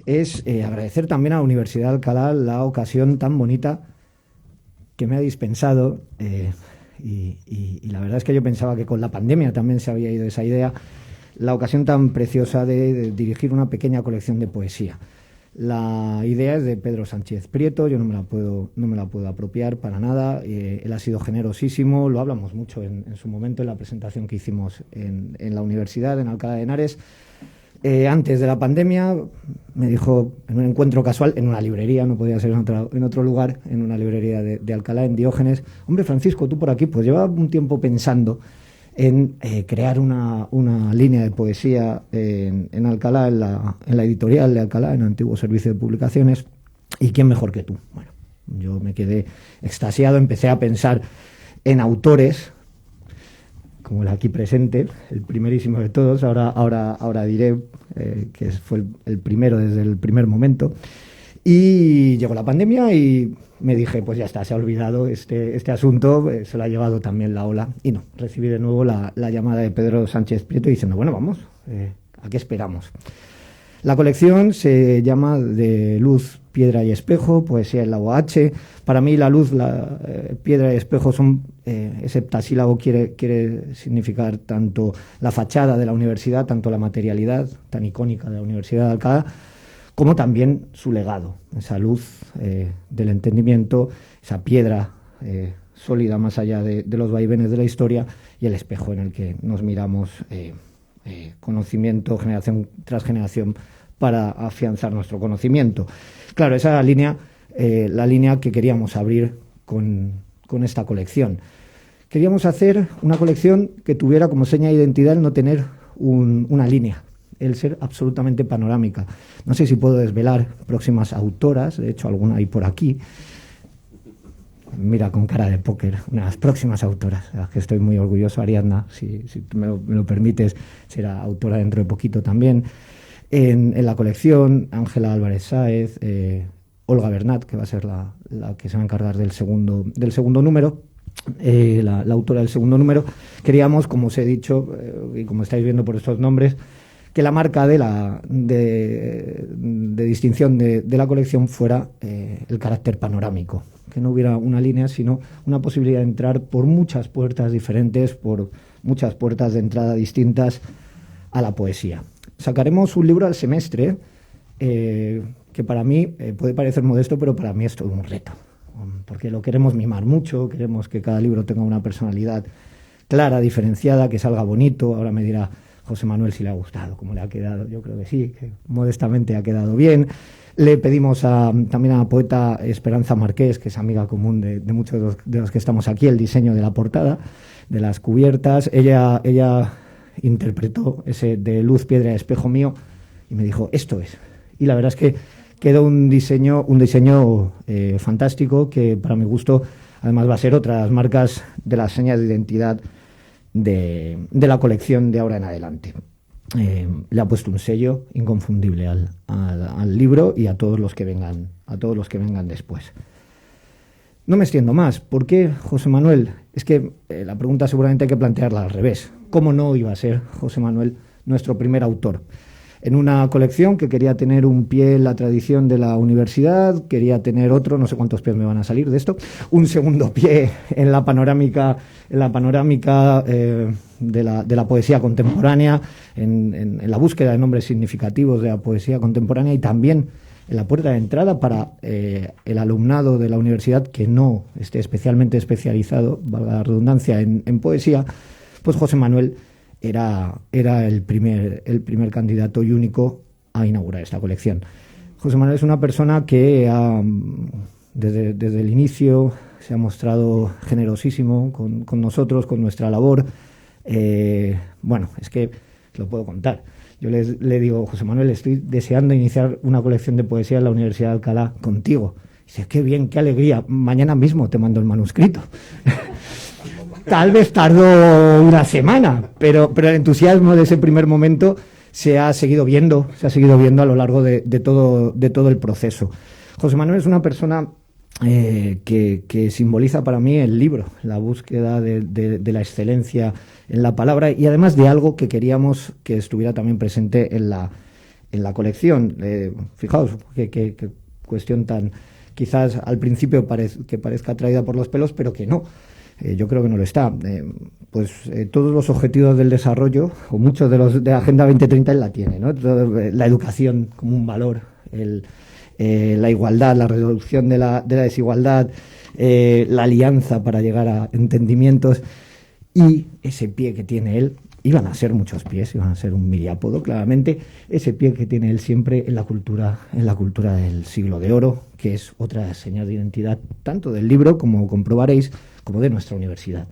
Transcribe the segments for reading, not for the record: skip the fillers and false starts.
es agradecer también a la Universidad de Alcalá la ocasión tan bonita que me ha dispensado. Y la verdad es que yo pensaba que con la pandemia también se había ido esa idea, la ocasión tan preciosa de dirigir una pequeña colección de poesía. La idea es de Pedro Sánchez Prieto, yo no me la puedo apropiar para nada. Él ha sido generosísimo, lo hablamos mucho en su momento en la presentación que hicimos en la universidad, en Alcalá de Henares. Antes de la pandemia me dijo, en un encuentro casual, en una librería, no podía ser en otro lugar, en una librería de Alcalá, en Diógenes: hombre, Francisco, tú por aquí. Pues llevaba un tiempo pensando en crear una línea de poesía en Alcalá, en la editorial de Alcalá, en el antiguo servicio de publicaciones, y quién mejor que tú. Bueno, yo me quedé extasiado, empecé a pensar en autores como el aquí presente, el primerísimo de todos. Ahora diré que fue el primero desde el primer momento. Y llegó la pandemia y me dije, pues ya está, se ha olvidado este asunto, se lo ha llevado también la ola. Y no, recibí de nuevo la llamada de Pedro Sánchez Prieto diciendo, bueno, vamos, ¿a qué esperamos? La colección se llama De luz, piedra y espejo, poesía en la OH. Para mí la luz, la piedra y espejo son, ese heptasílabo quiere significar tanto la fachada de la universidad, tanto la materialidad tan icónica de la Universidad de Alcalá, como también su legado, esa luz del entendimiento, esa piedra sólida más allá de los vaivenes de la historia, y el espejo en el que nos miramos conocimiento, generación tras generación, para afianzar nuestro conocimiento. Claro, esa era la línea que queríamos abrir con esta colección. Queríamos hacer una colección que tuviera como seña de identidad el no tener una línea, el ser absolutamente panorámica. No sé si puedo desvelar próximas autoras, de hecho alguna hay por aquí. Mira con cara de póker, unas próximas autoras, de las que estoy muy orgulloso. Ariadna, si me lo permites, será autora dentro de poquito también. En la colección, Ángela Álvarez Sáez, Olga Bernat, que va a ser la que se va a encargar del segundo número, la autora del segundo número. Queríamos, como os he dicho, y como estáis viendo por estos nombres, que la marca de distinción de la colección fuera el carácter panorámico, que no hubiera una línea, sino una posibilidad de entrar por muchas puertas diferentes, por muchas puertas de entrada distintas a la poesía. Sacaremos un libro al semestre, que para mí puede parecer modesto, pero para mí es todo un reto, porque lo queremos mimar mucho, queremos que cada libro tenga una personalidad clara, diferenciada, que salga bonito. Ahora me dirá José Manuel si le ha gustado, cómo le ha quedado. Yo creo que sí, que modestamente ha quedado bien. Le pedimos también a la poeta Esperanza Marqués, que es amiga común de muchos de los que estamos aquí, el diseño de la portada, de las cubiertas. Ella interpretó ese de luz, piedra y espejo mío y me dijo, esto es. Y la verdad es que quedó un diseño fantástico, que para mi gusto además va a ser otra de las marcas de las señas de identidad de la colección de ahora en adelante. Le ha puesto un sello inconfundible al libro y a todos los que vengan después. No me extiendo más. ¿Por qué, José Manuel? Es que la pregunta seguramente hay que plantearla al revés. ¿Cómo no iba a ser José Manuel nuestro primer autor? En una colección que quería tener un pie en la tradición de la universidad, quería tener otro, no sé cuántos pies me van a salir de esto, un segundo pie en la panorámica de la poesía contemporánea, en la búsqueda de nombres significativos de la poesía contemporánea, y también en la puerta de entrada para el alumnado de la universidad que no esté especialmente especializado, valga la redundancia, en poesía. Pues José Manuel era el primer candidato y único a inaugurar esta colección. José Manuel es una persona que desde el inicio se ha mostrado generosísimo con nosotros, con nuestra labor. Bueno, es que lo puedo contar. Yo le digo, José Manuel, estoy deseando iniciar una colección de poesía en la Universidad de Alcalá contigo. Dice, qué bien, qué alegría, mañana mismo te mando el manuscrito. Tal vez tardó una semana, pero el entusiasmo de ese primer momento se ha seguido viendo a lo largo de todo el proceso. José Manuel es una persona que simboliza para mí el libro, la búsqueda de la excelencia en la palabra, y además de algo que queríamos que estuviera también presente en en la colección. Fijaos qué cuestión tan, quizás al principio que parezca traída por los pelos, pero que no. Yo creo que no lo está. Todos los objetivos del desarrollo, o muchos de los de Agenda 2030, él la tiene, ¿no? La educación como un valor, la igualdad, la reducción de la desigualdad, la alianza para llegar a entendimientos, y ese pie que tiene él, iban a ser muchos pies, iban a ser un miriápodo, claramente, ese pie que tiene él siempre en la cultura del siglo de oro, que es otra señal de identidad, tanto del libro, como comprobaréis, como de nuestra universidad.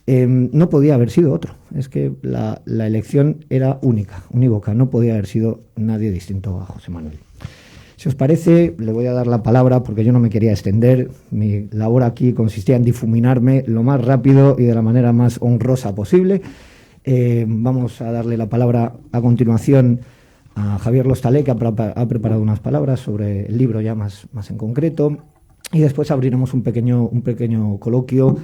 No podía haber sido otro. Es que la elección era única, unívoca. No podía haber sido nadie distinto a José Manuel. Si os parece, le voy a dar la palabra porque yo no me quería extender. Mi labor aquí consistía en difuminarme lo más rápido y de la manera más honrosa posible. Vamos a darle la palabra a continuación a Javier Lostalé, que ha preparado unas palabras sobre el libro ya más en concreto. Y después abriremos un pequeño coloquio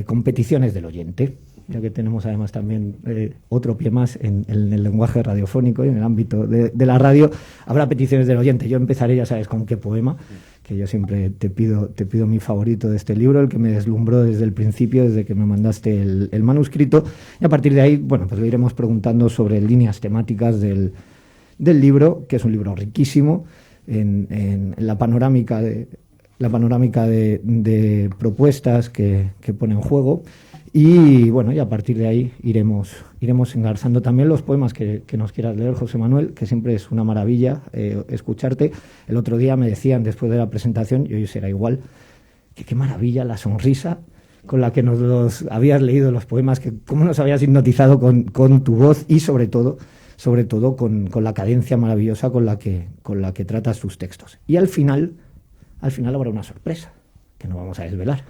con peticiones del oyente, ya que tenemos además también otro pie más en el lenguaje radiofónico y en el ámbito de la radio. Habrá peticiones del oyente. Yo empezaré, ya sabes, con qué poema, que yo siempre te pido mi favorito de este libro, el que me deslumbró desde el principio, desde que me mandaste el manuscrito, y a partir de ahí, bueno, pues le iremos preguntando sobre líneas temáticas del libro, que es un libro riquísimo en la panorámica de propuestas que pone en juego. Y bueno, y a partir de ahí iremos engarzando también los poemas que nos quieras leer, José Manuel, que siempre es una maravilla escucharte. El otro día me decían, después de la presentación, y hoy será igual, que qué maravilla la sonrisa con la que nos los habías leído los poemas, que cómo nos habías hipnotizado con tu voz, y sobre todo con la cadencia maravillosa con la que tratas tus textos. Y al final habrá una sorpresa que no vamos a desvelar,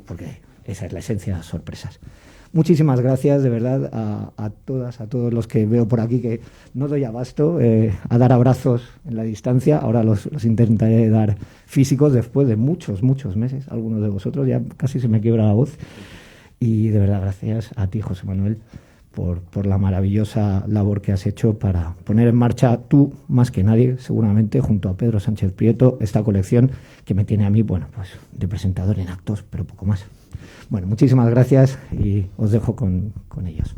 porque esa es la esencia de las sorpresas. Muchísimas gracias, de verdad, a todos los que veo por aquí, que no doy abasto a dar abrazos en la distancia. Ahora los intentaré dar físicos después de muchos meses. Algunos de vosotros ya casi se me quiebra la voz. Y de verdad, gracias a ti, José Manuel, por la maravillosa labor que has hecho para poner en marcha, tú más que nadie, seguramente, junto a Pedro Sánchez Prieto, esta colección que me tiene a mí, bueno, pues de presentador en actos, pero poco más. Bueno, muchísimas gracias y os dejo con ellos.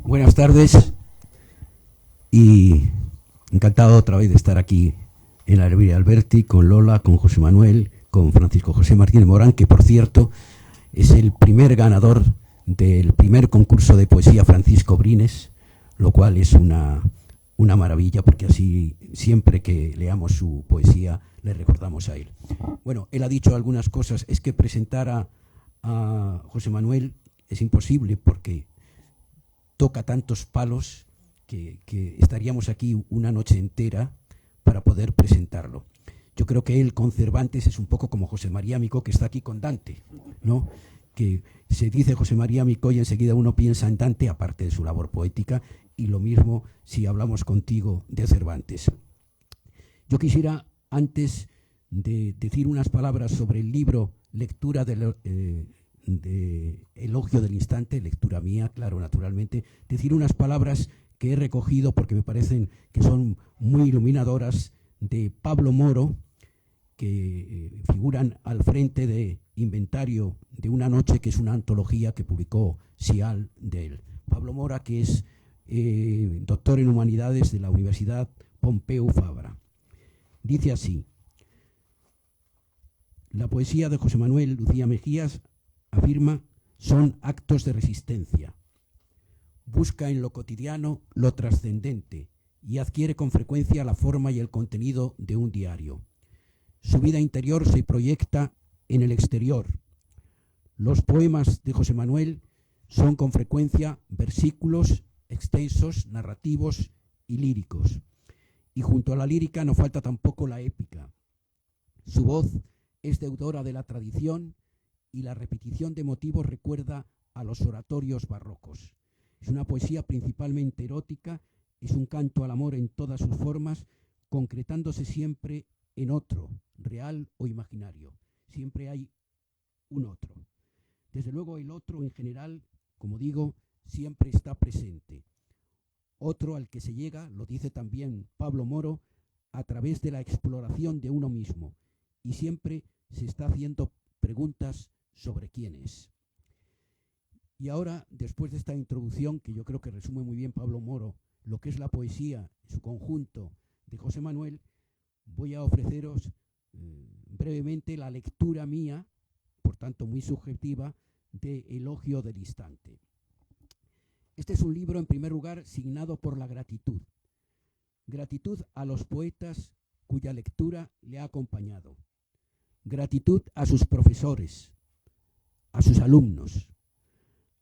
Buenas tardes y encantado otra vez de estar aquí en la librería Alberti, con Lola, con José Manuel, con Francisco José Martínez Morán, que por cierto es el primer ganador del primer concurso de poesía Francisco Brines, lo cual es una maravilla, porque así siempre que leamos su poesía le recordamos a él. Bueno, él ha dicho algunas cosas. Es que presentar a José Manuel es imposible porque toca tantos palos que estaríamos aquí una noche entera para poder presentarlo. Yo creo que él con Cervantes es un poco como José María Micó, que está aquí con Dante, ¿no? Que se dice José María Micó y enseguida uno piensa en Dante, aparte de su labor poética, y lo mismo si hablamos contigo de Cervantes. Yo quisiera, antes de decir unas palabras sobre el libro, lectura de Elogio del Instante, lectura mía, claro, naturalmente, decir unas palabras que he recogido porque me parecen que son muy iluminadoras, de Pablo Moro, que figuran al frente de Inventario de una noche, que es una antología que publicó Sial de él. Pablo Mora, que es doctor en Humanidades de la Universidad Pompeu Fabra. Dice así: la poesía de José Manuel Lucía Mejías, afirma, son actos de resistencia. Busca en lo cotidiano lo trascendente y adquiere con frecuencia la forma y el contenido de un diario. Su vida interior se proyecta en el exterior. Los poemas de José Manuel son con frecuencia versículos extensos, narrativos y líricos. Y junto a la lírica no falta tampoco la épica. Su voz es deudora de la tradición y la repetición de motivos recuerda a los oratorios barrocos. Es una poesía principalmente erótica, es un canto al amor en todas sus formas, concretándose siempre en otro, real o imaginario. Siempre hay un otro. Desde luego el otro en general, como digo, siempre está presente. Otro al que se llega, lo dice también Pablo Moro, a través de la exploración de uno mismo, y siempre se está haciendo preguntas sobre quién es. Y ahora, después de esta introducción, que yo creo que resume muy bien Pablo Moro, lo que es la poesía en su conjunto de José Manuel, voy a ofreceros brevemente la lectura mía, por tanto muy subjetiva, de Elogio del Instante. Este es un libro, en primer lugar, signado por la gratitud. Gratitud a los poetas cuya lectura le ha acompañado. Gratitud a sus profesores, a sus alumnos,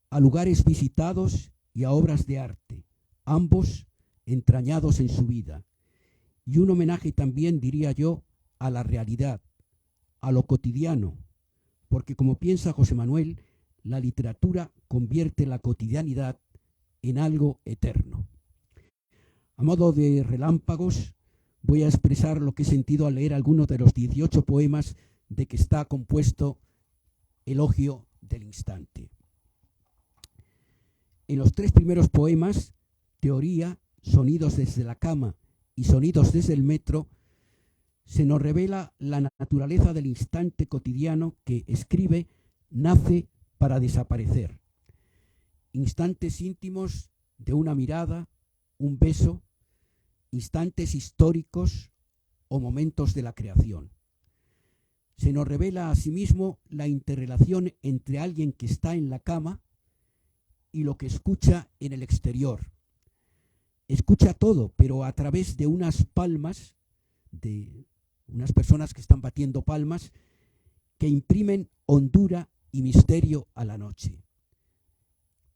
a lugares visitados y a obras de arte, ambos entrañados en su vida. Y un homenaje también, diría yo, a la realidad, a lo cotidiano, porque como piensa José Manuel, la literatura convierte la cotidianidad en algo eterno. A modo de relámpagos, voy a expresar lo que he sentido al leer algunos de los 18 poemas de que está compuesto Elogio del Instante. En los 3 primeros poemas, Teoría, Sonidos desde la cama y Sonidos desde el metro, se nos revela la naturaleza del instante cotidiano que, escribe, nace para desaparecer. Instantes íntimos de una mirada, un beso, instantes históricos o momentos de la creación. Se nos revela asimismo la interrelación entre alguien que está en la cama y lo que escucha en el exterior. Escucha todo, pero a través de unas palmas, de unas personas que están batiendo palmas, que imprimen hondura y misterio a la noche.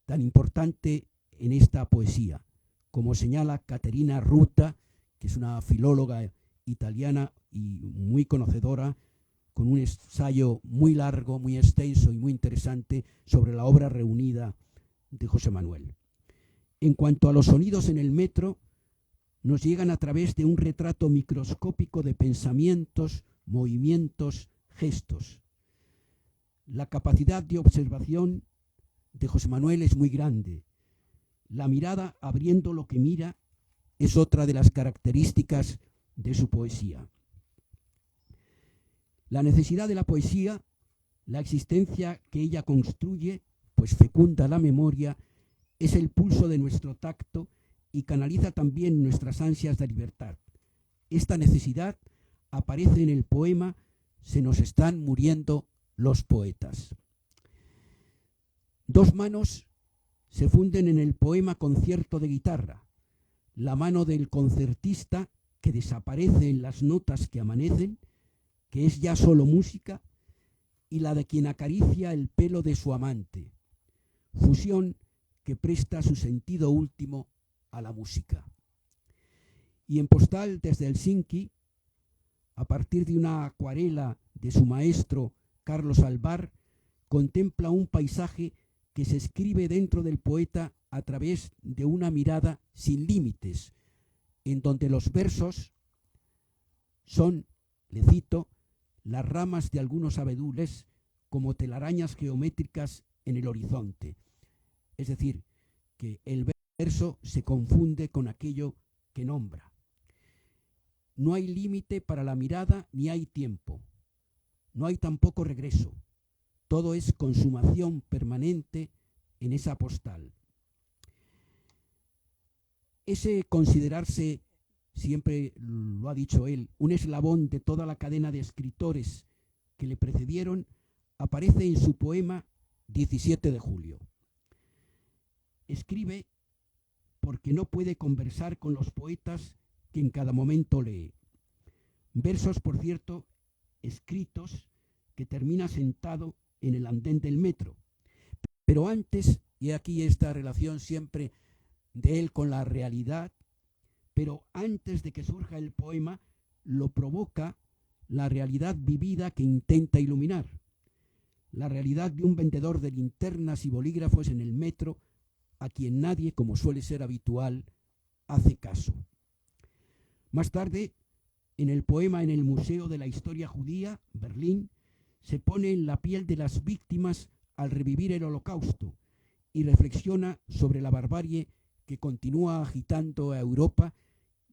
Tan importante en esta poesía, como señala Caterina Ruta, que es una filóloga italiana y muy conocedora, con un ensayo muy largo, muy extenso y muy interesante sobre la obra reunida de José Manuel. En cuanto a los sonidos en el metro, nos llegan a través de un retrato microscópico de pensamientos, movimientos, gestos. La capacidad de observación de José Manuel es muy grande. La mirada abriendo lo que mira es otra de las características de su poesía. La necesidad de la poesía, la existencia que ella construye, pues fecunda la memoria, es el pulso de nuestro tacto y canaliza también nuestras ansias de libertad. Esta necesidad aparece en el poema Se nos están muriendo los poetas. 2 manos se funden en el poema Concierto de guitarra. La mano del concertista, que desaparece en las notas que amanecen, que es ya solo música, y la de quien acaricia el pelo de su amante. Fusión que presta su sentido último a la música. Y en Postal desde Helsinki, a partir de una acuarela de su maestro Carlos Alvar, contempla un paisaje que se escribe dentro del poeta a través de una mirada sin límites, en donde los versos son, le cito, las ramas de algunos abedules como telarañas geométricas en el horizonte. Es decir, que el verso se confunde con aquello que nombra. No hay límite para la mirada ni hay tiempo. No hay tampoco regreso. Todo es consumación permanente en esa postal. Ese considerarse, siempre lo ha dicho él, un eslabón de toda la cadena de escritores que le precedieron, aparece en su poema 17 de julio. Escribe porque no puede conversar con los poetas que en cada momento lee. Versos, por cierto, escritos que termina sentado en el andén del metro. Pero antes, y aquí esta relación siempre de él con la realidad, pero antes de que surja el poema, lo provoca la realidad vivida que intenta iluminar. La realidad de un vendedor de linternas y bolígrafos en el metro, a quien nadie, como suele ser habitual, hace caso. Más tarde, en el poema En el Museo de la Historia Judía, Berlín, Se pone en la piel de las víctimas al revivir el Holocausto y reflexiona sobre la barbarie que continúa agitando a Europa,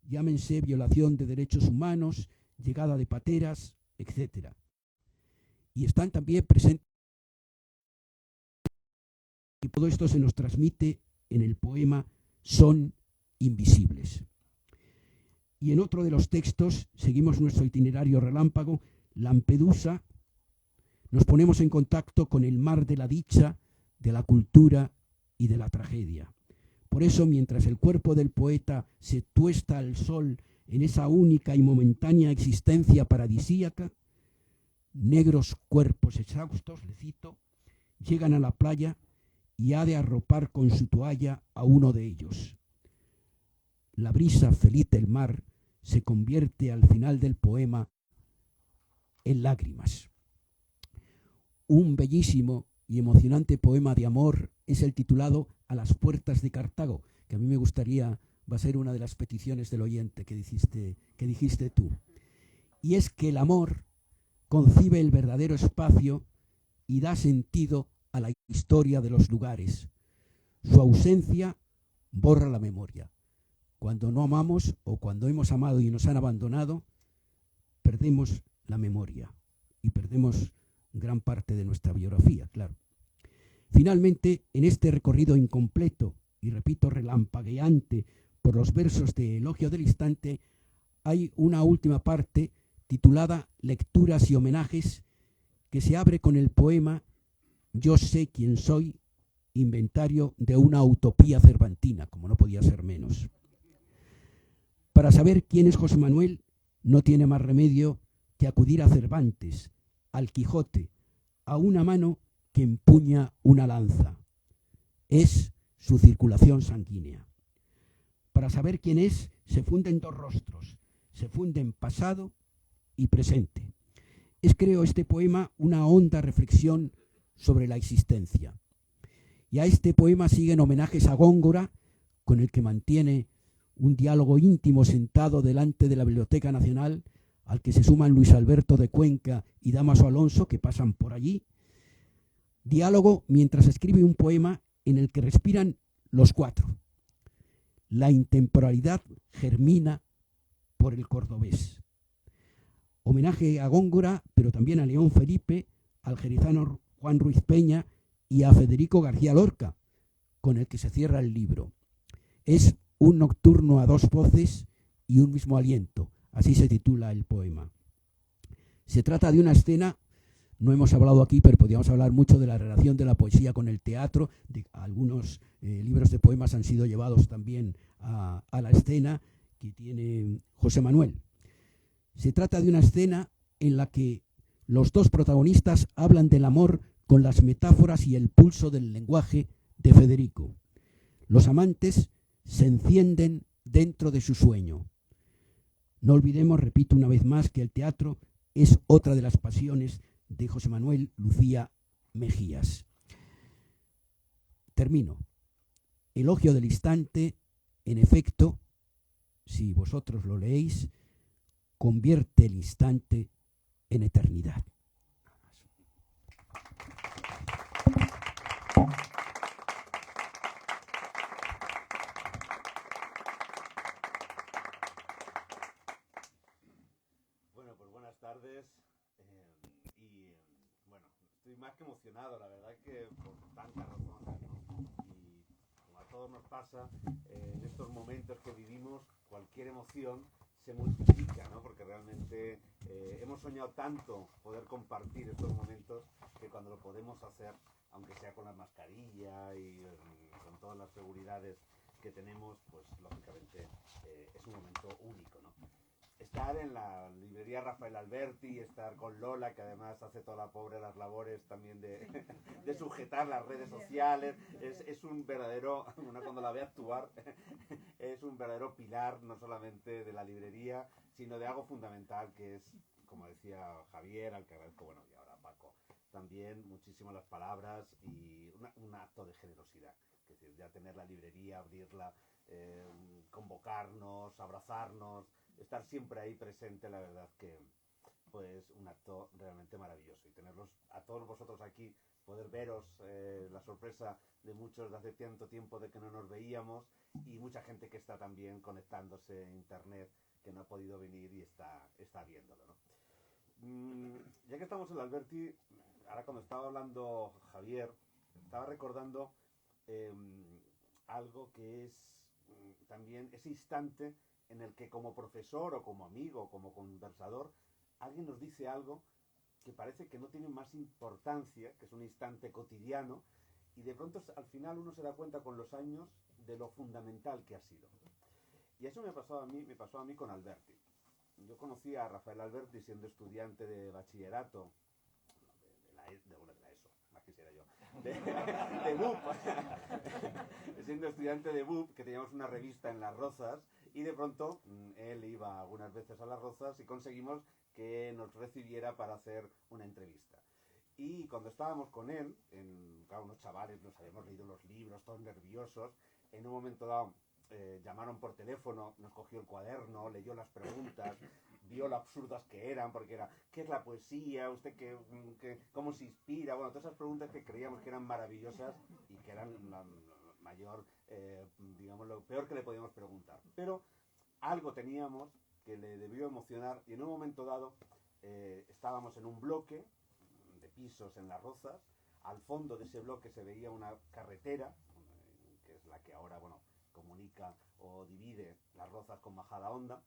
llámense violación de derechos humanos, llegada de pateras, etc. Y están también presentes, y todo esto se nos transmite en el poema Son invisibles. Y en otro de los textos, seguimos nuestro itinerario relámpago, Lampedusa, nos ponemos en contacto con el mar de la dicha, de la cultura y de la tragedia. Por eso, mientras el cuerpo del poeta se tuesta al sol en esa única y momentánea existencia paradisíaca, negros cuerpos exhaustos, le cito, llegan a la playa y ha de arropar con su toalla a uno de ellos. La brisa feliz del mar se convierte al final del poema en lágrimas. Un bellísimo y emocionante poema de amor es el titulado A las puertas de Cartago, que a mí me gustaría, va a ser una de las peticiones del oyente que dijiste tú. Y es que el amor concibe el verdadero espacio y da sentido a la historia de los lugares. Su ausencia borra la memoria. Cuando no amamos o cuando hemos amado y nos han abandonado, perdemos la memoria y perdemos gran parte de nuestra biografía, claro. Finalmente, en este recorrido incompleto y, repito, relampagueante por los versos de Elogio del Instante, hay una última parte titulada Lecturas y homenajes, que se abre con el poema Yo sé quién soy, inventario de una utopía cervantina, como no podía ser menos. Para saber quién es José Manuel, no tiene más remedio que acudir a Cervantes, al Quijote, a una mano que empuña una lanza. Es su circulación sanguínea. Para saber quién es, se funden dos rostros, se funden pasado y presente. Es, creo, este poema una honda reflexión sobre la existencia. Y a este poema siguen homenajes a Góngora, con el que mantiene un diálogo íntimo sentado delante de la Biblioteca Nacional, al que se suman Luis Alberto de Cuenca y Dámaso Alonso, que pasan por allí. Diálogo mientras escribe un poema en el que respiran los cuatro. La intemporalidad germina por el cordobés. Homenaje a Góngora, pero también a León Felipe, al jerezano Juan Ruiz Peña y a Federico García Lorca, con el que se cierra el libro. Es un nocturno a dos voces y un mismo aliento, así se titula el poema. Se trata de una escena, no hemos hablado aquí, pero podríamos hablar mucho de la relación de la poesía con el teatro. Algunos libros de poemas han sido llevados también a la escena que tiene José Manuel. Se trata de una escena en la que los dos protagonistas hablan del amor con las metáforas y el pulso del lenguaje de Federico. Los amantes se encienden dentro de su sueño. No olvidemos, repito una vez más, que el teatro es otra de las pasiones de José Manuel Lucía Mejías. Termino. Elogio del Instante, en efecto, si vosotros lo leéis, convierte el instante en eternidad. Bueno, pues buenas tardes bueno, estoy más que emocionado, la verdad que por tantas razones, ¿no? Y como a todos nos pasa, en estos momentos que vivimos, cualquier emoción se multiplica, ¿no? Porque realmente hemos soñado tanto poder compartir estos momentos que cuando lo podemos hacer, aunque sea con la mascarilla y con todas las seguridades que tenemos, pues lógicamente es un momento único, ¿no? Estar en la librería Rafael Alberti, estar con Lola, que además hace toda la pobre las labores también de sujetar las redes sociales, es un verdadero, cuando la ve actuar, es un verdadero pilar no solamente de la librería, sino de algo fundamental que es, como decía Javier, al que agradezco, bueno, y ahora Paco, también muchísimo las palabras y un acto de generosidad. Es decir, ya tener la librería, abrirla, convocarnos, abrazarnos, estar siempre ahí presente, la verdad pues un acto realmente maravilloso. Y tenerlos a todos vosotros aquí, poder veros, la sorpresa de muchos de hace tanto tiempo de que no nos veíamos, y mucha gente que está también conectándose en internet, que no ha podido venir y está viéndolo, ¿no? Ya que estamos en el Alberti, ahora cuando estaba hablando Javier, estaba recordando eh, algo que es también ese instante en el que como profesor o como amigo o como conversador alguien nos dice algo que parece que no tiene más importancia, que es un instante cotidiano, y de pronto al final uno se da cuenta con los años de lo fundamental que ha sido. Y eso me pasó a mí con Alberti. Yo conocí a Rafael Alberti siendo estudiante de bachillerato, de la ESO, más quisiera yo, de BUP, siendo estudiante de BUP, que teníamos una revista en Las Rozas, y de pronto él iba algunas veces a Las Rozas y conseguimos que nos recibiera para hacer una entrevista. Y cuando estábamos con él, claro, unos chavales, nos habíamos leído los libros, todos nerviosos, en un momento dado llamaron por teléfono, nos cogió el cuaderno, leyó las preguntas, vio lo absurdas que eran, porque era, ¿qué es la poesía? ¿Usted cómo se inspira? Bueno, todas esas preguntas que creíamos que eran maravillosas y que eran la mayor, digamos, lo peor que le podíamos preguntar. Pero algo teníamos que le debió emocionar, y en un momento dado estábamos en un bloque de pisos en Las Rozas. Al fondo de ese bloque se veía una carretera, que es la que ahora, bueno, comunica o divide Las Rozas con Majadahonda,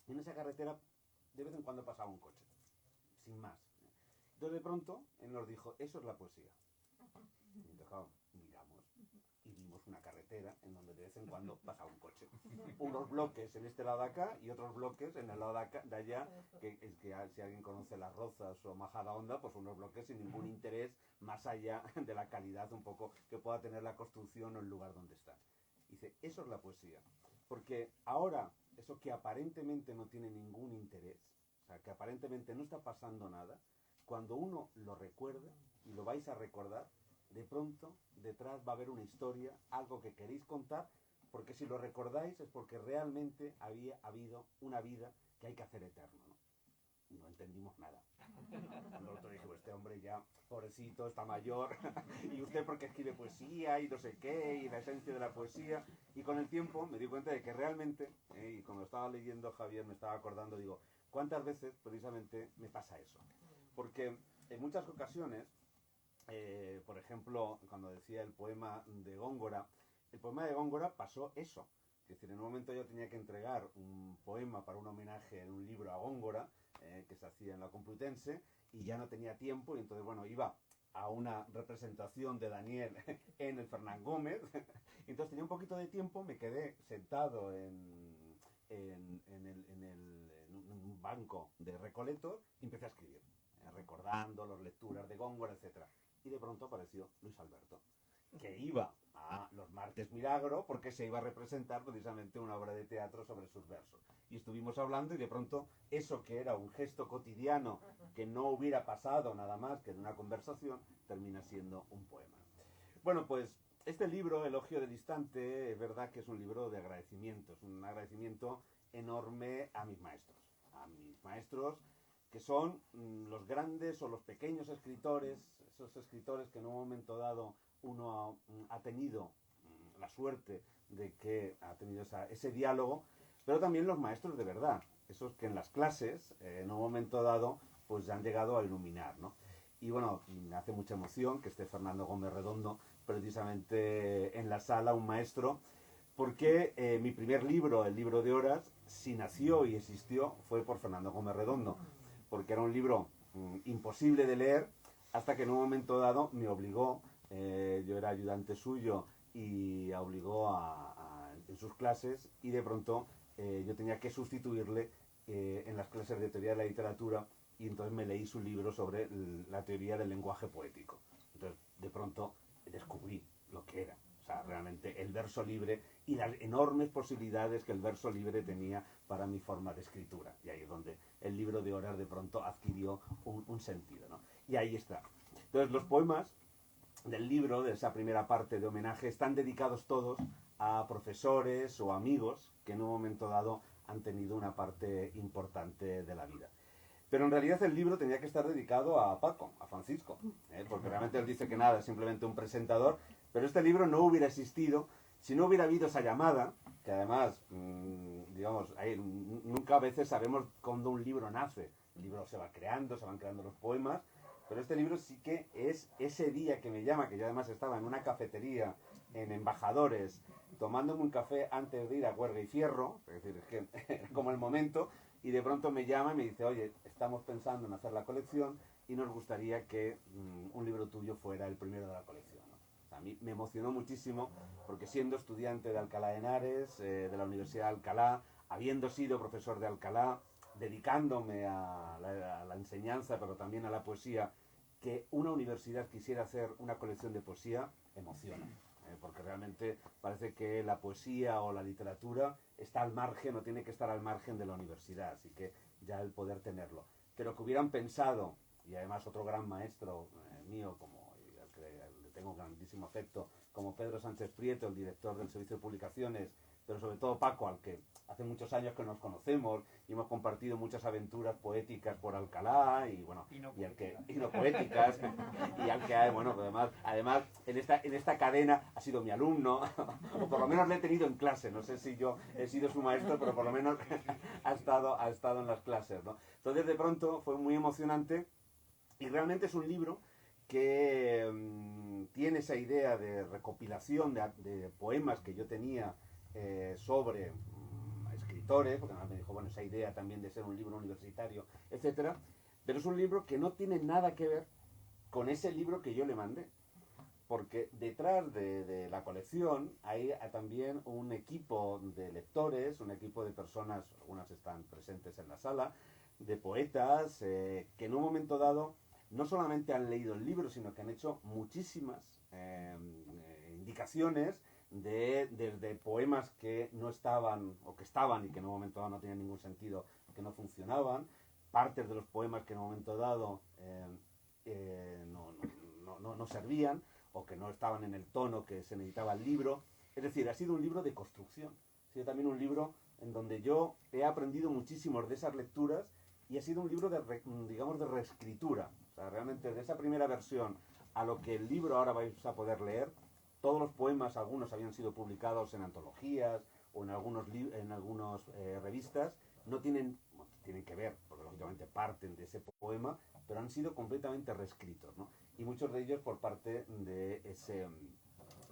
y en esa carretera de vez en cuando pasaba un coche, sin más. Entonces de pronto él nos dijo, eso es la poesía. Y entonces, claro, miramos y vimos una carretera en donde de vez en cuando pasaba un coche. Unos bloques en este lado de acá y otros bloques en el lado de allá, que es que si alguien conoce Las Rozas o Majadahonda, pues unos bloques sin ningún interés más allá de la calidad un poco que pueda tener la construcción o el lugar donde está. Y dice, eso es la poesía. Porque ahora, eso que aparentemente no tiene ningún interés, o sea, que aparentemente no está pasando nada, cuando uno lo recuerde, y lo vais a recordar, de pronto detrás va a haber una historia, algo que queréis contar, porque si lo recordáis es porque realmente había habido una vida que hay que hacer eterno, ¿no? No entendimos nada. Nosotros dijimos, este hombre ya, pobrecito, está mayor, y usted porque escribe poesía y no sé qué, y la esencia de la poesía. Y con el tiempo me di cuenta de que realmente, y cuando estaba leyendo Javier me estaba acordando, digo, ¿cuántas veces precisamente me pasa eso? Porque en muchas ocasiones, por ejemplo, cuando decía el poema de Góngora, el poema de Góngora pasó eso. Es decir, en un momento yo tenía que entregar un poema para un homenaje en un libro a Góngora, que se hacía en la Complutense, y ya no tenía tiempo, y entonces, bueno, iba a una representación de Daniel en el Fernán Gómez, y entonces tenía un poquito de tiempo, me quedé sentado en un banco de Recoletos y empecé a escribir, recordando las lecturas de Góngora, etcétera. Y de pronto apareció Luis Alberto, que iba a los Martes Milagro porque se iba a representar precisamente una obra de teatro sobre sus versos. Y estuvimos hablando y de pronto eso que era un gesto cotidiano que no hubiera pasado nada más que en una conversación, termina siendo un poema. Bueno, pues este libro, Elogio del Instante, es verdad que es un libro de agradecimiento, es un agradecimiento enorme a mis maestros que son los grandes o los pequeños escritores, esos escritores que en un momento dado uno ha tenido la suerte de que ha tenido ese diálogo, pero también los maestros de verdad, esos que en las clases, en un momento dado, pues han llegado a iluminar, ¿no? Y bueno, me hace mucha emoción que esté Fernando Gómez Redondo precisamente en la sala, un maestro, porque mi primer libro, el libro de horas, si nació y existió, fue por Fernando Gómez Redondo, porque era un libro imposible de leer, hasta que en un momento dado me obligó, yo era ayudante suyo, y obligó en sus clases, y de pronto yo tenía que sustituirle en las clases de teoría de la literatura, y entonces me leí su libro sobre la teoría del lenguaje poético. Entonces, de pronto descubrí lo que era, o sea, realmente el verso libre y las enormes posibilidades que el verso libre tenía para mi forma de escritura. Y ahí es donde el libro de horas de pronto adquirió un sentido, ¿no? Y ahí está. Entonces, los poemas del libro, de esa primera parte de homenaje, están dedicados todos a profesores o amigos que en un momento dado han tenido una parte importante de la vida. Pero en realidad el libro tenía que estar dedicado a Paco, a Francisco, porque realmente él dice que nada, es simplemente un presentador, pero este libro no hubiera existido si no hubiera habido esa llamada, que además, digamos, nunca a veces sabemos cuándo un libro nace. El libro se va creando, se van creando los poemas, pero este libro sí que es ese día que me llama, que yo además estaba en una cafetería en Embajadores, tomándome un café antes de ir a Huerga y Fierro, es decir, es que era como el momento, y de pronto me llama y me dice, oye, estamos pensando en hacer la colección y nos gustaría que un libro tuyo fuera el primero de la colección, ¿no? O sea, a mí me emocionó muchísimo porque siendo estudiante de Alcalá de Henares, de la Universidad de Alcalá, habiendo sido profesor de Alcalá, dedicándome a la enseñanza, pero también a la poesía, que una universidad quisiera hacer una colección de poesía, emociona. Porque realmente parece que la poesía o la literatura está al margen o tiene que estar al margen de la universidad, así que ya el poder tenerlo. Pero que hubieran pensado, y además otro gran maestro mío, como al que le tengo grandísimo afecto, como Pedro Sánchez Prieto, el director del Servicio de Publicaciones, pero sobre todo Paco, al que hace muchos años que nos conocemos y hemos compartido muchas aventuras poéticas por Alcalá y bueno, y no poéticas y al que bueno, además en esta cadena ha sido mi alumno o por lo menos le he tenido en clase, no sé si yo he sido su maestro, pero por lo menos ha estado en las clases, ¿no? Entonces de pronto fue muy emocionante y realmente es un libro que tiene esa idea de recopilación de poemas que yo tenía sobre escritores, porque además me dijo, bueno, esa idea también de ser un libro universitario, etcétera, pero es un libro que no tiene nada que ver con ese libro que yo le mandé, porque detrás de la colección hay también un equipo de lectores, un equipo de personas, algunas están presentes en la sala, de poetas, que en un momento dado no solamente han leído el libro, sino que han hecho muchísimas indicaciones de poemas que no estaban, o que estaban y que en un momento dado no tenían ningún sentido, que no funcionaban, partes de los poemas que en un momento dado no servían, o que no estaban en el tono que se necesitaba el libro. Es decir, ha sido un libro de construcción, ha sido también un libro en donde yo he aprendido muchísimo de esas lecturas y ha sido un libro digamos, de reescritura. O sea, realmente de esa primera versión a lo que el libro ahora vais a poder leer, todos los poemas, algunos habían sido publicados en antologías o en algunas revistas, no tienen que ver, porque lógicamente parten de ese poema, pero han sido completamente reescritos, ¿no? Y muchos de ellos por parte de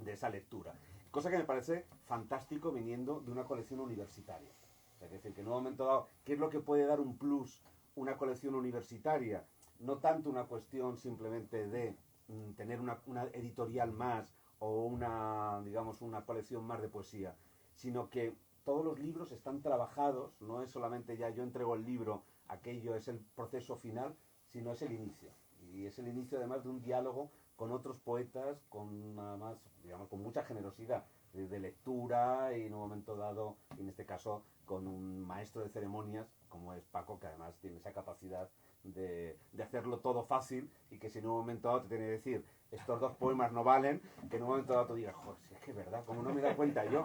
esa lectura. Cosa que me parece fantástico viniendo de una colección universitaria. O sea, es decir, que en un momento dado, ¿qué es lo que puede dar un plus una colección universitaria? No tanto una cuestión simplemente de tener una editorial más o digamos, una colección más de poesía, sino que todos los libros están trabajados, no es solamente ya yo entrego el libro, aquello es el proceso final, sino es el inicio. Y es el inicio además de un diálogo con otros poetas, digamos, con mucha generosidad de lectura y en un momento dado, en este caso, con un maestro de ceremonias como es Paco, que además tiene esa capacidad de hacerlo todo fácil y que si en un momento dado te tiene que decir estos dos poemas no valen, que en un momento dado tú digas, joder, si es que es verdad, como no me da cuenta yo.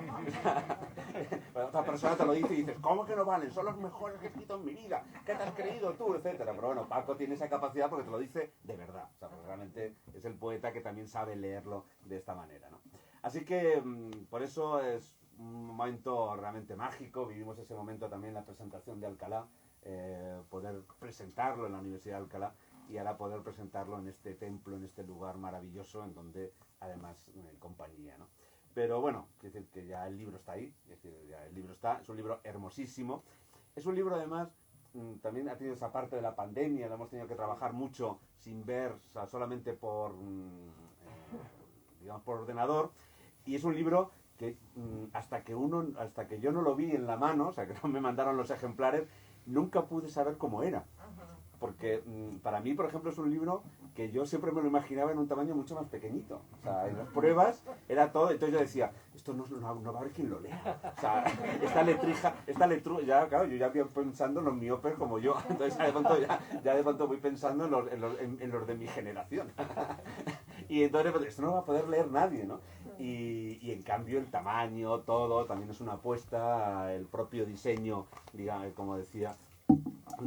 Otra persona te lo dice y dices, ¿cómo que no valen? Son los mejores que he escrito en mi vida, ¿qué te has creído tú? Etcétera. Pero bueno, Paco tiene esa capacidad porque te lo dice de verdad. O sea, porque realmente es el poeta que también sabe leerlo de esta manera, ¿no? Así que por eso es un momento realmente mágico. Vivimos ese momento también en la presentación de Alcalá, poder presentarlo en la Universidad de Alcalá y ahora poder presentarlo en este templo, en este lugar maravilloso en donde además compañía, ¿no? Pero bueno, es decir, que ya el libro está ahí, es decir, ya el libro está, es un libro hermosísimo, es un libro además también ha tenido esa parte de la pandemia, lo hemos tenido que trabajar mucho sin ver, o sea, solamente por digamos por ordenador, y es un libro que hasta que yo no lo vi en la mano, o sea que no me mandaron los ejemplares, nunca pude saber cómo era. Porque para mí, por ejemplo, es un libro que yo siempre me lo imaginaba en un tamaño mucho más pequeñito. O sea, en las pruebas era todo, entonces yo decía, esto no va a haber quien lo lea. O sea, esta letrija, ya, claro, yo ya voy pensando en los miopes como yo. Entonces ya de pronto voy pensando en los de mi generación. Y entonces, pues, esto no va a poder leer nadie, ¿no? Y en cambio el tamaño, todo, también es una apuesta, el propio diseño, digamos, como decía,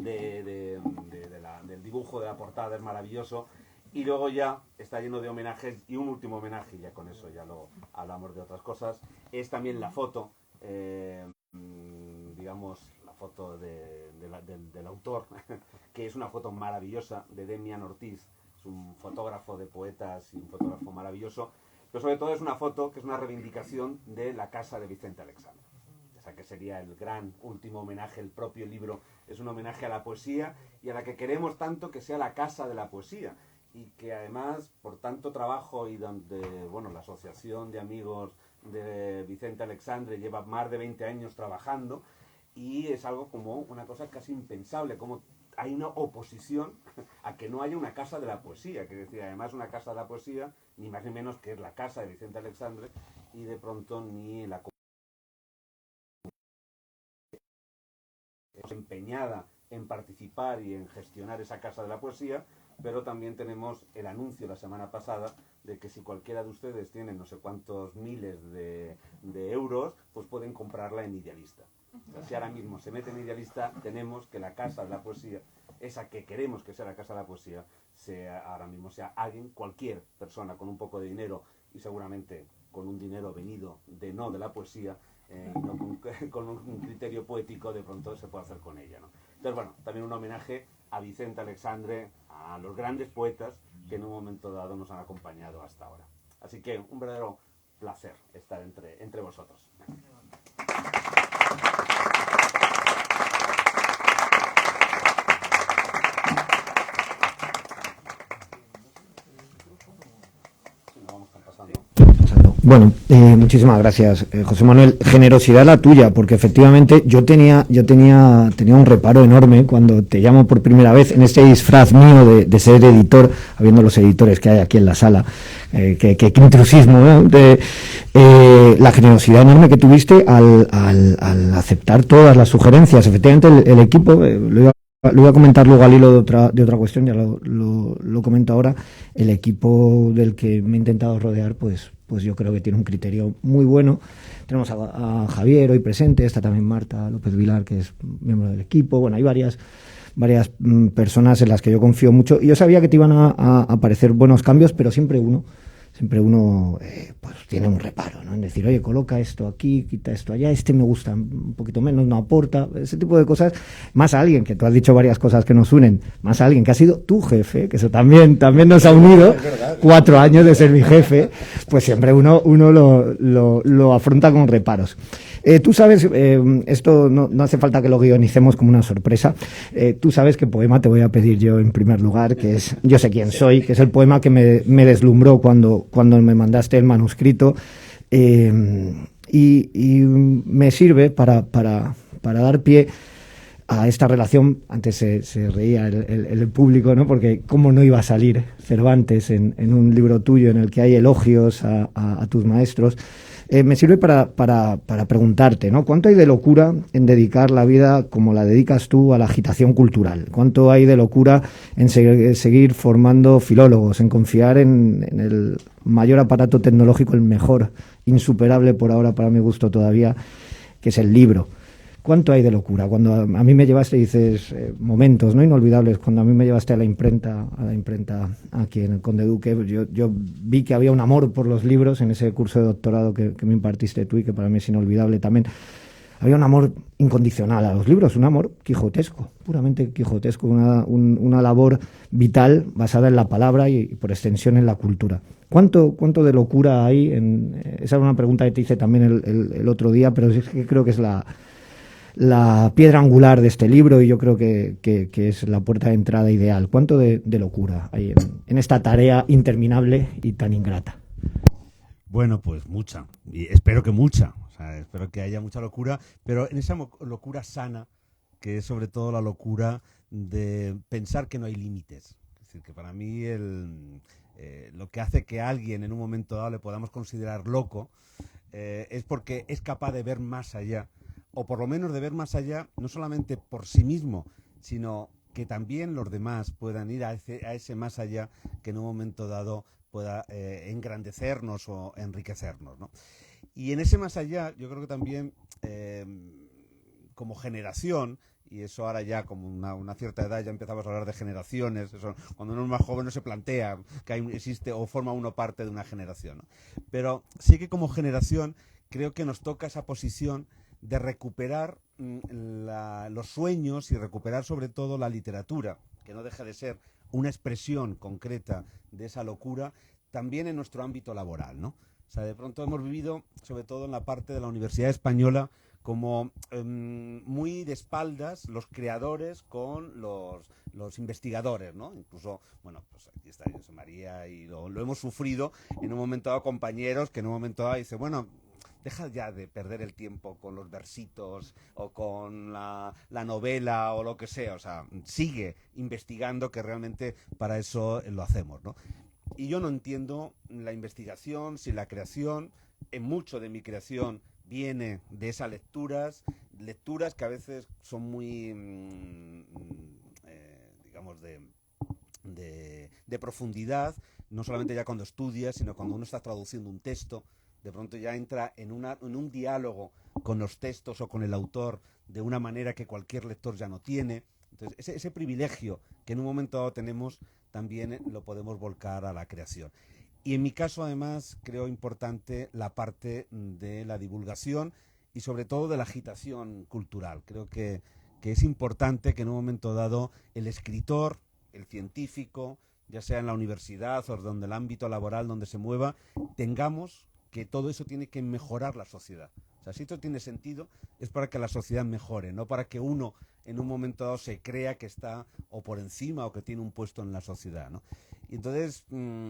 del dibujo de la portada es maravilloso. Y luego ya está lleno de homenajes, y un último homenaje, y ya con eso ya lo hablamos de otras cosas, es también la foto, digamos, la foto del autor, que es una foto maravillosa de Demian Ortiz, es un fotógrafo de poetas y un fotógrafo maravilloso, pero sobre todo es una foto que es una reivindicación de la casa de Vicente Aleixandre. O sea, que sería el gran último homenaje. El propio libro es un homenaje a la poesía y a la que queremos tanto que sea la casa de la poesía. Y que además, por tanto trabajo y donde, bueno, la Asociación de Amigos de Vicente Aleixandre lleva más de 20 años trabajando, y es algo como una cosa casi impensable, como hay una oposición a que no haya una casa de la poesía, que decir, además una casa de la poesía, ni más ni menos que es la casa de Vicente Aleixandre, y de pronto ni la empeñada en participar y en gestionar esa casa de la poesía. Pero también tenemos el anuncio la semana pasada de que si cualquiera de ustedes tiene no sé cuántos miles de euros, pues pueden comprarla en Idealista. O sea, si ahora mismo se mete en Idealista, tenemos que la casa de la poesía, esa que queremos que sea la casa de la poesía, ahora mismo sea alguien, cualquier persona con un poco de dinero, y seguramente con un dinero venido de la poesía, no con un criterio poético, de pronto se puede hacer con ella, ¿no? Entonces, bueno, también un homenaje a Vicente Aleixandre, a los grandes poetas que en un momento dado nos han acompañado hasta ahora. Así que un verdadero placer estar entre vosotros. Bueno, muchísimas gracias, José Manuel. Generosidad la tuya, porque efectivamente yo tenía un reparo enorme cuando te llamo por primera vez en este disfraz mío de ser editor, habiendo los editores que hay aquí en la sala, que intrusismo, ¿no? La generosidad enorme que tuviste al aceptar todas las sugerencias. Efectivamente, el equipo, lo iba a comentar luego al hilo de otra cuestión, ya lo comento ahora. El equipo del que me he intentado rodear, pues yo creo que tiene un criterio muy bueno. Tenemos a Javier hoy presente, está también Marta López Vilar, que es miembro del equipo. Bueno, hay varias personas en las que yo confío mucho, y yo sabía que te iban a aparecer buenos cambios, pero siempre uno pues tiene un reparo, ¿no? En decir, oye, coloca esto aquí, quita esto allá, me gusta un poquito menos, no aporta, ese tipo de cosas. Más a alguien, que tú has dicho varias cosas que nos unen, más a alguien que ha sido tu jefe, que eso también nos ha unido, 4 años de ser mi jefe, pues siempre uno lo afronta con reparos. Tú sabes, esto no hace falta que lo guionicemos como una sorpresa. Tú sabes qué poema te voy a pedir yo en primer lugar, que es Yo sé quién soy, que es el poema que me deslumbró cuando me mandaste el manuscrito, y me sirve para dar pie a esta relación. Antes se reía el público, ¿no? Porque cómo no iba a salir Cervantes en un libro tuyo en el que hay elogios a tus maestros. Me sirve para preguntarte, ¿no? ¿Cuánto hay de locura en dedicar la vida como la dedicas tú a la agitación cultural? ¿Cuánto hay de locura en seguir formando filólogos, en confiar en el mayor aparato tecnológico, el mejor, insuperable por ahora para mi gusto todavía, que es el libro? ¿Cuánto hay de locura? Cuando a mí me llevaste, dices, momentos no inolvidables, cuando a mí me llevaste a la imprenta aquí en el Conde Duque, yo vi que había un amor por los libros en ese curso de doctorado que me impartiste tú y que para mí es inolvidable también. Había un amor incondicional a los libros, un amor quijotesco, puramente quijotesco, una labor vital basada en la palabra y por extensión en la cultura. ¿Cuánto de locura hay? Esa era una pregunta que te hice también el otro día, pero es que creo que es la piedra angular de este libro, y yo creo que es la puerta de entrada ideal. ¿Cuánto de locura hay en esta tarea interminable y tan ingrata? Bueno, pues mucha, y espero que mucha, o sea, espero que haya mucha locura, pero en esa locura sana, que es sobre todo la locura de pensar que no hay límites. Es decir, que para mí lo que hace que a alguien en un momento dado le podamos considerar loco es porque es capaz de ver más allá, o por lo menos de ver más allá, no solamente por sí mismo, sino que también los demás puedan ir a ese más allá, que en un momento dado pueda engrandecernos o enriquecernos, ¿no? Y en ese más allá, yo creo que también como generación, y eso ahora ya como una cierta edad ya empezamos a hablar de generaciones, eso, cuando uno es más joven no se plantea que existe o forma uno parte de una generación, ¿no? Pero sí que como generación creo que nos toca esa posición de recuperar los sueños y recuperar sobre todo la literatura, que no deja de ser una expresión concreta de esa locura, también en nuestro ámbito laboral, ¿no? O sea, de pronto hemos vivido, sobre todo en la parte de la Universidad Española, como muy de espaldas los creadores con los investigadores, ¿no? Incluso, bueno, pues aquí está José María y lo hemos sufrido en un momento dado, compañeros que en un momento dado dice, bueno, deja ya de perder el tiempo con los versitos o con la novela o lo que sea, o sea, sigue investigando, que realmente para eso lo hacemos, ¿no? Y yo no entiendo la investigación, si la creación, en mucho de mi creación viene de esas lecturas que a veces son muy, digamos, de profundidad, no solamente ya cuando estudias, sino cuando uno está traduciendo un texto, de pronto ya entra en un diálogo con los textos o con el autor de una manera que cualquier lector ya no tiene. Entonces, ese privilegio que en un momento dado tenemos, también lo podemos volcar a la creación. Y en mi caso, además, creo importante la parte de la divulgación y sobre todo de la agitación cultural. Creo que es importante que en un momento dado el escritor, el científico, ya sea en la universidad o donde el ámbito laboral donde se mueva, tengamos que todo eso tiene que mejorar la sociedad. O sea, si esto tiene sentido, es para que la sociedad mejore, no para que uno en un momento dado se crea que está o por encima o que tiene un puesto en la sociedad, ¿no? Y entonces,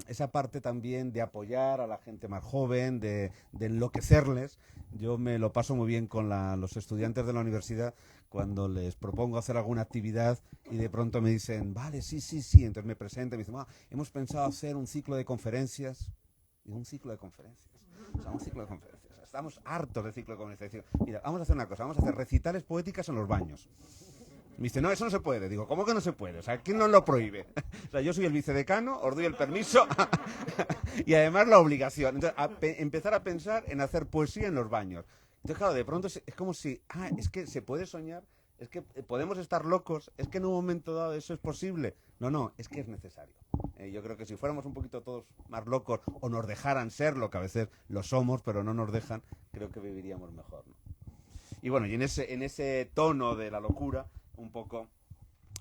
esa parte también de apoyar a la gente más joven, de enloquecerles, yo me lo paso muy bien con los estudiantes de la universidad cuando les propongo hacer alguna actividad y de pronto me dicen, vale, sí, entonces me presentan y me dicen, hemos pensado hacer un ciclo de conferencias. Y un ciclo de conferencias. O sea, un ciclo de conferencias. Estamos hartos de ciclo de conferencias. Mira, vamos a hacer una cosa, vamos a hacer recitales poéticas en los baños. Me dice, no, eso no se puede. Digo, ¿cómo que no se puede? O sea, ¿quién nos lo prohíbe? O sea, yo soy el vicedecano, os doy el permiso y además la obligación. Entonces, empezar a pensar en hacer poesía en los baños. Entonces, claro, de pronto es como si, es que se puede soñar, es que podemos estar locos, es que en un momento dado eso es posible. No, es que es necesario. Yo creo que si fuéramos un poquito todos más locos o nos dejaran ser, lo que a veces lo somos, pero no nos dejan, creo que viviríamos mejor, ¿no? Y bueno, y en ese tono de la locura, un poco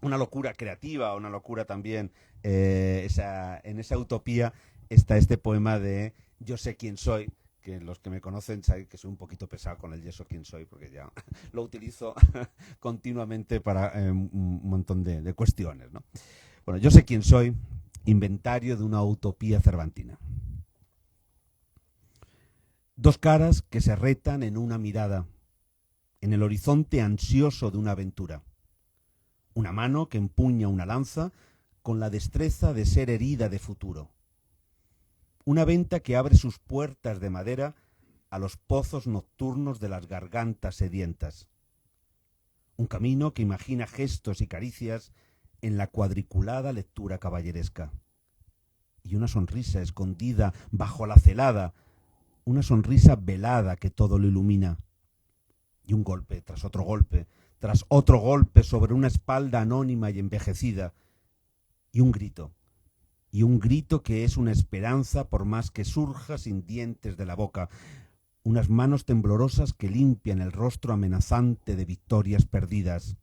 una locura creativa, una locura también, en esa utopía está este poema de Yo sé quién soy, que los que me conocen saben que soy un poquito pesado con el yo sé quién soy, porque ya lo utilizo continuamente para un montón de cuestiones, ¿no? Bueno, yo sé quién soy, inventario de una utopía cervantina. Dos caras que se retan en una mirada, en el horizonte ansioso de una aventura. Una mano que empuña una lanza con la destreza de ser herida de futuro. Una venta que abre sus puertas de madera a los pozos nocturnos de las gargantas sedientas. Un camino que imagina gestos y caricias en la cuadriculada lectura caballeresca. Y una sonrisa escondida bajo la celada, una sonrisa velada que todo lo ilumina. Y un golpe tras otro golpe sobre una espalda anónima y envejecida. Y un grito que es una esperanza por más que surja sin dientes de la boca. Unas manos temblorosas que limpian el rostro amenazante de victorias perdidas.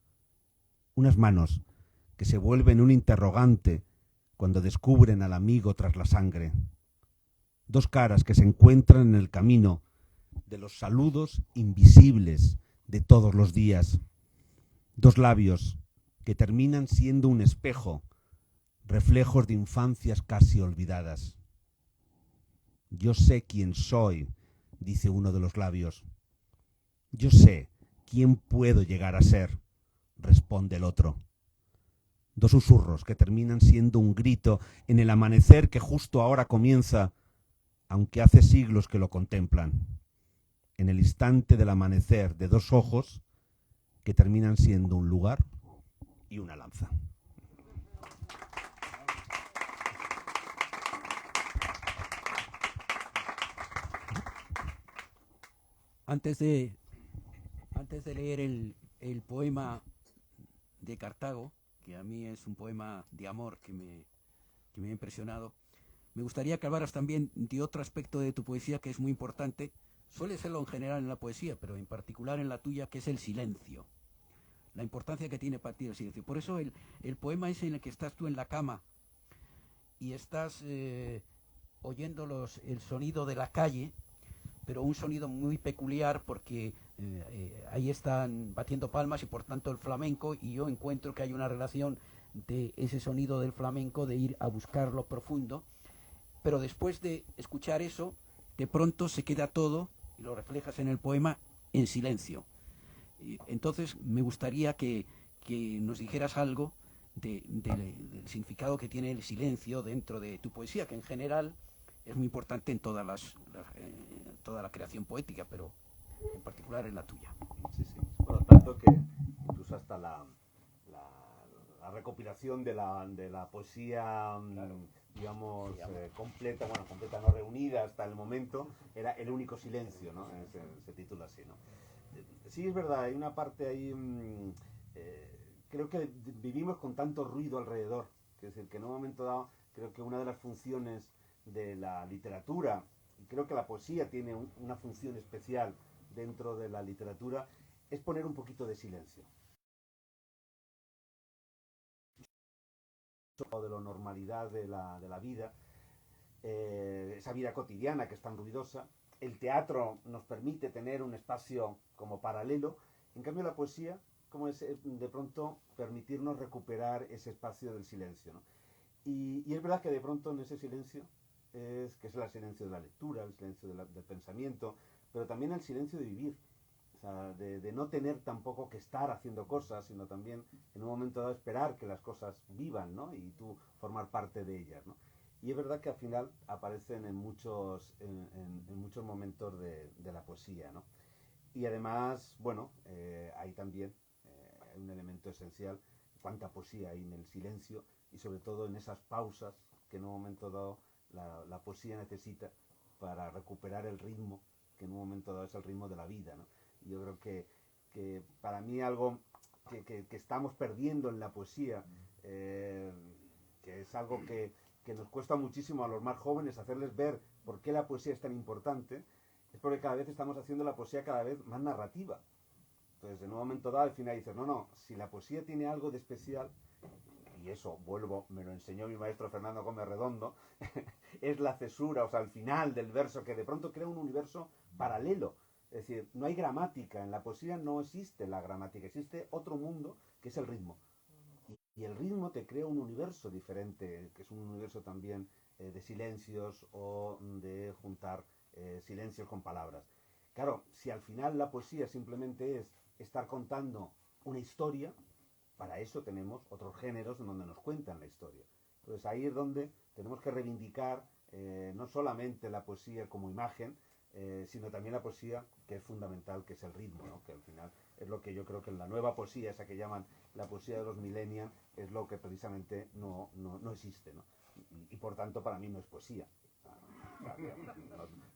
Unas manos que se vuelven un interrogante cuando descubren al amigo tras la sangre. Dos caras que se encuentran en el camino de los saludos invisibles de todos los días. Dos labios que terminan siendo un espejo, reflejos de infancias casi olvidadas. Yo sé quién soy, dice uno de los labios. Yo sé quién puedo llegar a ser, responde el otro. Dos susurros que terminan siendo un grito en el amanecer que justo ahora comienza, aunque hace siglos que lo contemplan. En el instante del amanecer de dos ojos que terminan siendo un lugar y una lanza. Antes de leer el poema de Cartago, que a mí es un poema de amor que me ha impresionado. Me gustaría que hablaras también de otro aspecto de tu poesía que es muy importante. Suele serlo en general en la poesía, pero en particular en la tuya, que es el silencio. La importancia que tiene para ti el silencio. Por eso el poema ese en el que estás tú en la cama y estás oyendo el sonido de la calle, pero un sonido muy peculiar porque ahí están batiendo palmas y por tanto el flamenco, y yo encuentro que hay una relación de ese sonido del flamenco, de ir a buscar lo profundo, pero después de escuchar eso, de pronto se queda todo, y lo reflejas en el poema, en silencio. Y entonces me gustaría que nos dijeras algo del significado que tiene el silencio dentro de tu poesía, que en general es muy importante en toda la creación poética, pero en particular en la tuya. Sí, sí. Bueno, tanto que incluso hasta la recopilación de la poesía, claro, digamos, completa, bueno, completa no reunida hasta el momento, era El único silencio, ¿no? Se titula así, ¿no? Sí, es verdad, hay una parte ahí, creo que vivimos con tanto ruido alrededor, que es decir, que en un momento dado, creo que una de las funciones de la literatura, y creo que la poesía tiene una función especial dentro de la literatura, es poner un poquito de silencio. De la normalidad de la vida, esa vida cotidiana que es tan ruidosa. El teatro nos permite tener un espacio como paralelo, en cambio la poesía, como es de pronto permitirnos recuperar ese espacio del silencio, ¿no? Y es verdad que de pronto en ese silencio, que es el silencio de la lectura, el silencio del pensamiento, pero también el silencio de vivir. O sea, de no tener tampoco que estar haciendo cosas, sino también en un momento dado esperar que las cosas vivan, ¿no? Y tú formar parte de ellas, ¿no? Y es verdad que al final aparecen en muchos momentos de la poesía, ¿no? Y además, bueno, hay también un elemento esencial, cuánta poesía hay en el silencio y sobre todo en esas pausas que en un momento dado la poesía necesita para recuperar el ritmo, que en un momento dado es el ritmo de la vida, ¿no? Y yo creo que para mí algo que estamos perdiendo en la poesía, que es algo que nos cuesta muchísimo a los más jóvenes hacerles ver por qué la poesía es tan importante, es porque cada vez estamos haciendo la poesía cada vez más narrativa. Entonces, en un momento dado, al final dices, no, si la poesía tiene algo de especial, y eso, vuelvo, me lo enseñó mi maestro Fernando Gómez Redondo, es la cesura, o sea, al final del verso, que de pronto crea un universo paralelo. Es decir, no hay gramática, en la poesía no existe la gramática, existe otro mundo que es el ritmo. Y el ritmo te crea un universo diferente, que es un universo también de silencios o de juntar silencios con palabras. Claro, si al final la poesía simplemente es estar contando una historia, para eso tenemos otros géneros en donde nos cuentan la historia. Entonces ahí es donde tenemos que reivindicar no solamente la poesía como imagen, sino también la poesía que es fundamental, que es el ritmo, ¿no? Que al final es lo que yo creo que en la nueva poesía, esa que llaman la poesía de los millennials, es lo que precisamente no existe, ¿no? Y por tanto para mí no es poesía.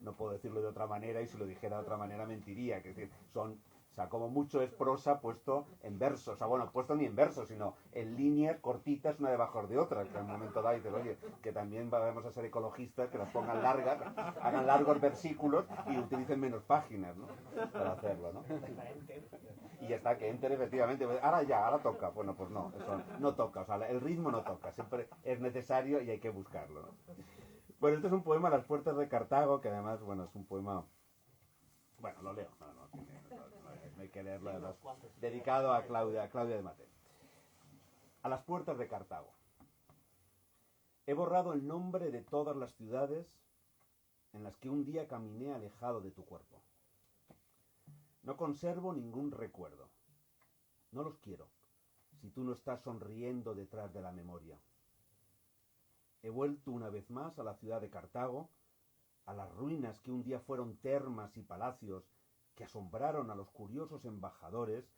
No puedo decirlo de otra manera, y si lo dijera de otra manera mentiría. Que es decir, o sea, como mucho es prosa puesto en versos, o sea, bueno, puesto ni en versos, sino en líneas cortitas una debajo de otra, que en un momento dado dices, oye, que también vamos a ser ecologistas, que las pongan largas, hagan largos versículos y utilicen menos páginas, ¿no? Para hacerlo, ¿no? Y ya está, que enter efectivamente, ahora toca. Bueno, pues no, eso no toca, o sea, el ritmo no toca, siempre es necesario y hay que buscarlo, ¿no? Bueno, este es un poema, Las puertas de Cartago, que además, bueno, es un poema... Bueno, lo leo, no hay que leerlo, además, dedicado a Claudia de Mateo. A las puertas de Cartago. He borrado el nombre de todas las ciudades en las que un día caminé alejado de tu cuerpo. No conservo ningún recuerdo. No los quiero, si tú no estás sonriendo detrás de la memoria. He vuelto una vez más a la ciudad de Cartago, a las ruinas que un día fueron termas y palacios que asombraron a los curiosos embajadores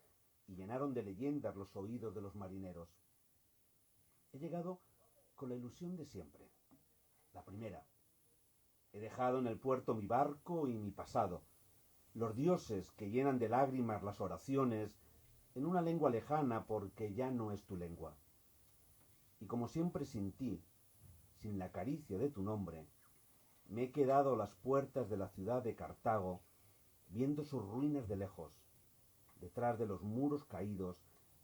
y llenaron de leyendas los oídos de los marineros. He llegado con la ilusión de siempre, la primera. He dejado en el puerto mi barco y mi pasado, los dioses que llenan de lágrimas las oraciones en una lengua lejana porque ya no es tu lengua. Y como siempre sin ti, sin la caricia de tu nombre, me he quedado a las puertas de la ciudad de Cartago, viendo sus ruinas de lejos, detrás de los muros caídos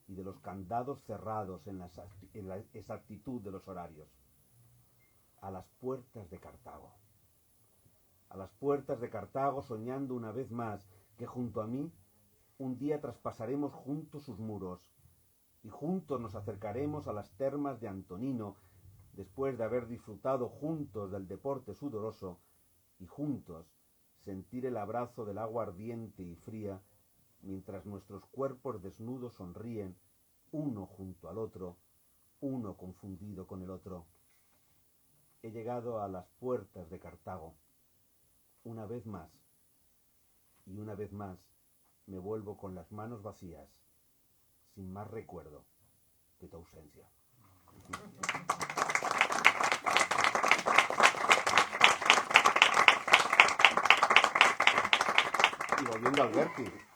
y de los candados cerrados en la exactitud de los horarios. A las puertas de Cartago. A las puertas de Cartago, soñando una vez más que junto a mí un día traspasaremos juntos sus muros y juntos nos acercaremos a las termas de Antonino después de haber disfrutado juntos del deporte sudoroso y juntos sentir el abrazo del agua ardiente y fría mientras nuestros cuerpos desnudos sonríen uno junto al otro, uno confundido con el otro. He llegado a las puertas de Cartago. Una vez más, y una vez más, me vuelvo con las manos vacías, sin más recuerdo que tu ausencia. Y volviendo al Alberti.